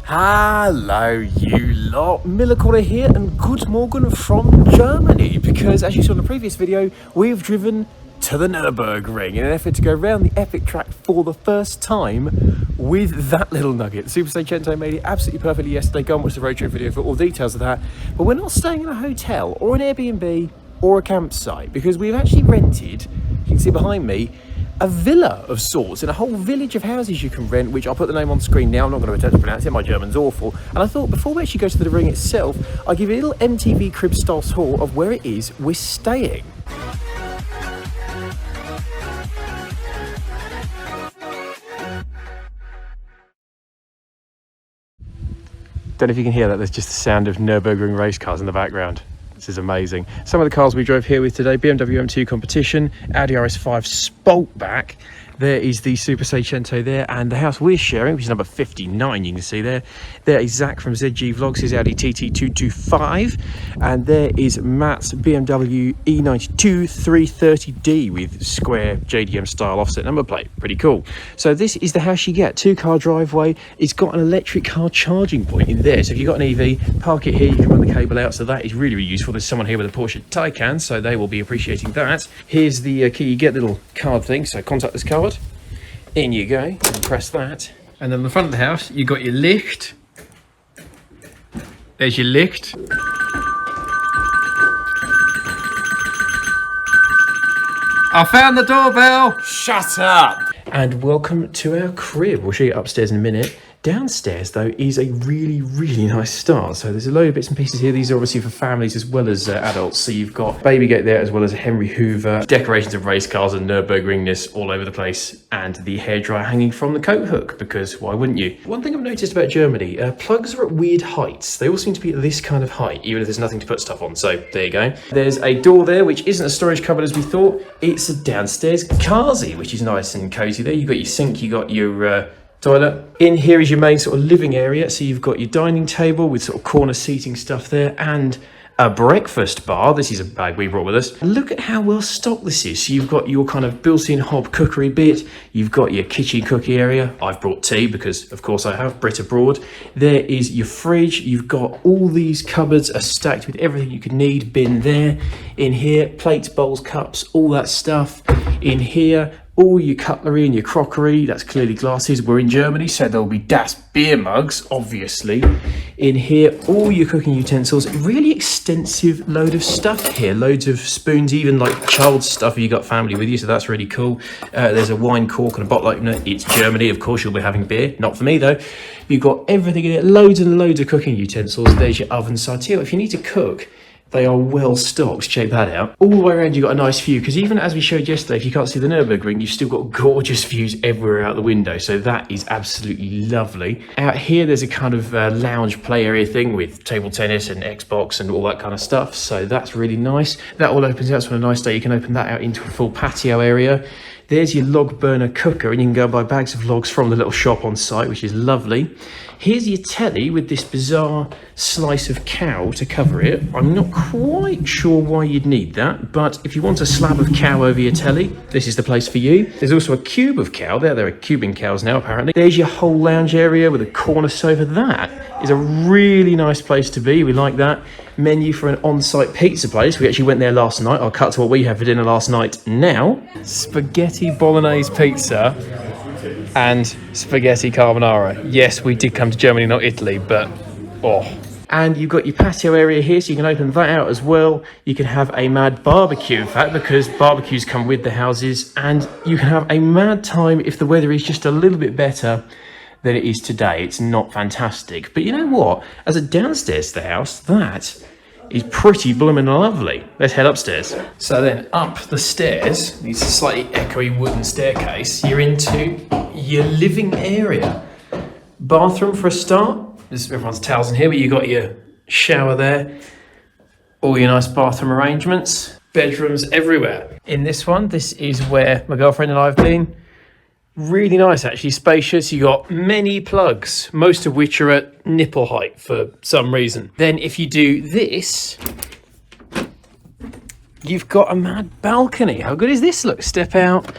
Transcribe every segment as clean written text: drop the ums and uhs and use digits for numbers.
Hello you lot, Miller Corner here and good morning from Germany, because as you saw in the previous video we've driven to the Nurburgring in an effort to go around the epic track for the first time with that little nugget. Super Seicento made it absolutely perfectly yesterday. Go and watch the road trip video for all details of that. But we're not staying in a hotel or an Airbnb or a campsite, because we've actually rented, you can see behind me, a villa of sorts in a whole village of houses you can rent, which I'll put the name on screen now. I'm not going to attempt to pronounce it, my German's awful. And I thought before we actually go to the ring itself, I'll give you a little MTV Cribs style tour of where it is we're staying. Don't know if you can hear that, there's just the sound of Nürburgring race cars in the background. This is amazing. Some of the cars we drove here with today: BMW M2 Competition, Audi RS5 Sportback. There is the Super Seicento there, and the house we're sharing, which is number 59, you can see there. There is Zach from ZG Vlogs, his Audi TT225, and there is Matt's BMW E92 330D with square JDM style offset number plate. Pretty cool. So this is the house you get. 2-car driveway. It's got an electric car charging point in there. So if you've got an EV, park it here, you can run the cable out. So that is really, really useful. There's someone here with a Porsche Taycan, so they will be appreciating that. Here's the key. You get the little card thing, so contact this card. In you go, and press that. And then on the front of the house, you got your licht. There's your licht. I found the doorbell! Shut up! And welcome to our crib. We'll show you upstairs in a minute. Downstairs, though, is a really, really nice start. So there's a load of bits and pieces here. These are obviously for families as well as adults. So you've got baby gate there, as well as a Henry Hoover, decorations of race cars and Nürburgringness all over the place, and the hairdryer hanging from the coat hook, because why wouldn't you? One thing I've noticed about Germany, plugs are at weird heights. They all seem to be at this kind of height, even if there's nothing to put stuff on. So there you go. There's a door there, which isn't a storage cupboard as we thought. It's a downstairs carzy, which is nice and cozy there. You've got your sink, you got your toilet. In here is your main sort of living area, so you've got your dining table with sort of corner seating stuff there, and a breakfast bar. This is a bag we brought with us. Look at how well stocked this is. So you've got your kind of built-in hob cookery bit, you've got your kitchen cookie area. I've brought tea because of course I have, Brit abroad. There is your fridge. You've got all these cupboards are stacked with everything you could need. Bin there. In here, plates, bowls, cups, all that stuff. In here, all your cutlery and your crockery. That's clearly glasses. We're in Germany, so there'll be Das beer mugs, obviously. In here, all your cooking utensils. Really extensive load of stuff here. Loads of spoons, even like child stuff if you've got family with you, so that's really cool. There's a wine cork and a bottle opener. It's Germany, of course you'll be having beer. Not for me though. You've got everything in it. Loads and loads of cooking utensils. There's your oven. So I tell you, if you need to cook, they are well stocked. Check that out. All the way around, you've got a nice view, because even as we showed yesterday, if you can't see the Nürburgring, you've still got gorgeous views everywhere out the window. So that is absolutely lovely. Out here, there's a kind of lounge play area thing with table tennis and Xbox and all that kind of stuff. So that's really nice. That all opens out. So on a nice day, you can open that out into a full patio area. There's your log burner cooker, and you can go and buy bags of logs from the little shop on site, which is lovely. Here's your telly with this bizarre slice of cow to cover it. I'm not quite sure why you'd need that, but if you want a slab of cow over your telly, this is the place for you. There's also a cube of cow there. There are cubing cows now, apparently. There's your whole lounge area with a corner sofa. That is a really nice place to be. We like that. Menu for an on-site pizza place. We actually went there last night. I'll cut to what we had for dinner last night now. Spaghetti bolognese pizza and spaghetti carbonara. Yes, we did come to Germany, not Italy, but oh. And you've got your patio area here, so you can open that out as well. You can have a mad barbecue, in fact, because barbecues come with the houses, and you can have a mad time if the weather is just a little bit better than it is today. It's not fantastic, but you know what? As a downstairs to the house, that is pretty blooming lovely. Let's head upstairs. So then up the stairs, these slightly echoey wooden staircase, you're into your living area. Bathroom for a start. There's everyone's towels in here, but you got your shower there. All your nice bathroom arrangements. Bedrooms everywhere. In this one, this is where my girlfriend and I have been. Really nice, actually, spacious. You got many plugs, most of which are at nipple height for some reason. Then if you do this, you've got a mad balcony. How good is this? Look, step out,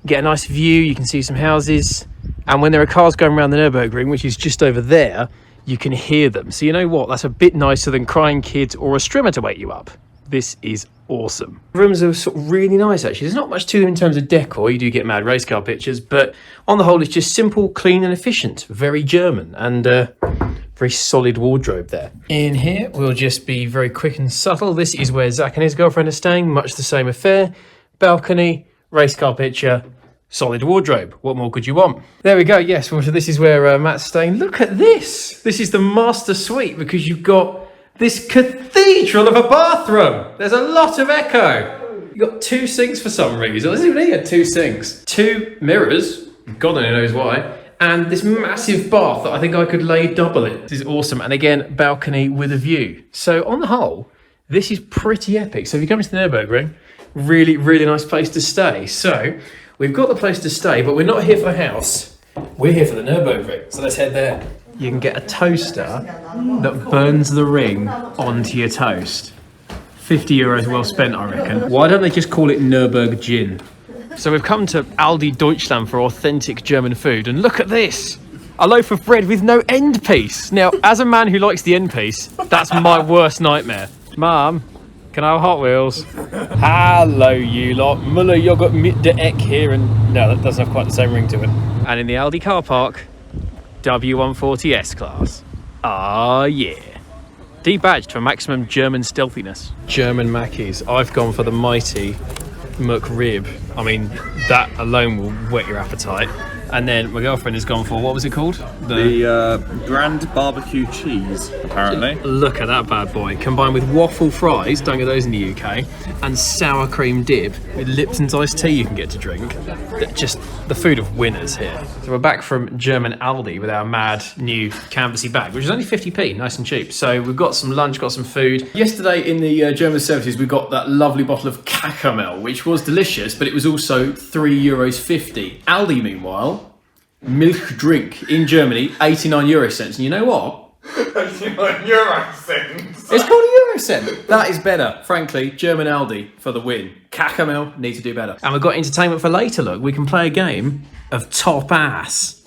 get a nice view, you can see some houses. And when there are cars going around the Nurburgring, which is just over there, you can hear them. So you know what? That's a bit nicer than crying kids or a strimmer to wake you up. This is awesome. Rooms are sort of really nice, actually. There's not much to them in terms of decor. You do get mad race car pictures, but on the whole, it's just simple, clean and efficient. Very German, and very solid wardrobe there. In here, we'll just be very quick and subtle. This is where Zach and his girlfriend are staying. Much the same affair. Balcony, race car picture, solid wardrobe. What more could you want? There we go. Yes, well, so this is where Matt's staying. Look at this. This is the master suite because you've got this cathedral of a bathroom. There's a lot of echo. You've got 2 sinks for some reason. There's even here 2 sinks. 2 mirrors, God only knows why, and this massive bath that I think I could lay double in. This is awesome. And again, balcony with a view. So on the whole, this is pretty epic. So if you come to the Nurburgring, really, really nice place to stay. So we've got the place to stay, but we're not here for the house. We're here for the Nurburgring. So let's head there. You can get a toaster that burns the ring onto your toast. 50 euros well spent, I reckon. Why don't they just call it Nürburg gin? So we've come to Aldi Deutschland for authentic German food, and look at this! A loaf of bread with no end piece. Now, as a man who likes the end piece, that's my worst nightmare. Mum, can I have Hot Wheels? Hello, you lot. Muller yogurt mit der Eck here, and no, that doesn't have quite the same ring to it. And in the Aldi car park, W140 S-Class. Ah, yeah. Debadged for maximum German stealthiness. German Mackies. I've gone for the mighty McRib. I mean, that alone will whet your appetite. And then my girlfriend has gone for, what was it called? The Grand Barbecue Cheese, apparently. Look at that bad boy. Combined with waffle fries, don't get those in the UK, and sour cream dip with Lipton's iced tea you can get to drink. Just the food of winners here. So we're back from German Aldi with our mad new canvassy bag, which is only 50p, nice and cheap. So we've got some lunch, got some food. Yesterday in the German services, we got that lovely bottle of Cacamel, which was delicious, but it was also €3.50. Aldi, meanwhile, milk drink in Germany, 89 euro cents. And you know what? 89 euro cents. It's called a euro cent. That is better. Frankly, German Aldi for the win. Cacamel need to do better. And we've got entertainment for later, look. We can play a game of top ass.